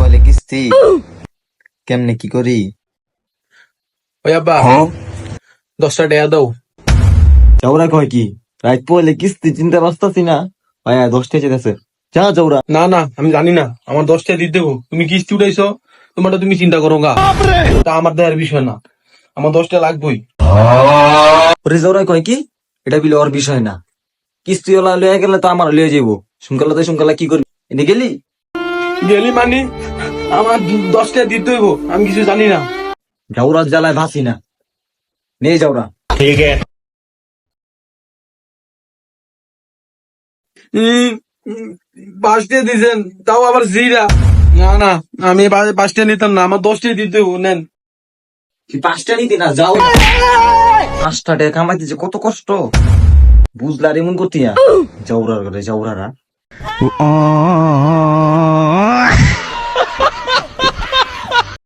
পয়লে কিস্তি কেমনে কি করি? ওই আব্বা 10টা টাকা দাও। চৌরা কয় কি রাত পয়লে কিস্তি চিন্তা বাঁচতাছি না ভাই 10টা চেয়েছে যা চৌরা। না না আমি জানি না, আমার 10টা দিতে দেবো। তুমি কিস্তি উঠাইছো, তোমারটা তুমি চিন্তা করো গা, তা আমার দেওয়ার বিষয় না। আমার 10টা লাগবেই। ওরে চৌরা কয় কি এটা বিলে ওর বিষয় না, কিস্তি ওলা লয়ে গেলে তো আমার লয়ে যাবো। শুনকালা কি করবি এনে গেলি? গেলি মানে আমার 10টা দিতে হইব, আমি কিছু জানি না। যাওরা জ্বালায় ভাসি না, নিয়ে যাওরা। উম, 5টা দিছেন, তাও আবার জিরা। না না, আমি 5টা নিতাম না, আমার 10টা দিতে হইব। নেন। তুই 5টা নিতি না, যাও। 5টা টাকা কামাইতে যে কত কষ্ট বুঝলা রে, এমন করতিয়া যাওরার করে যাওরারা।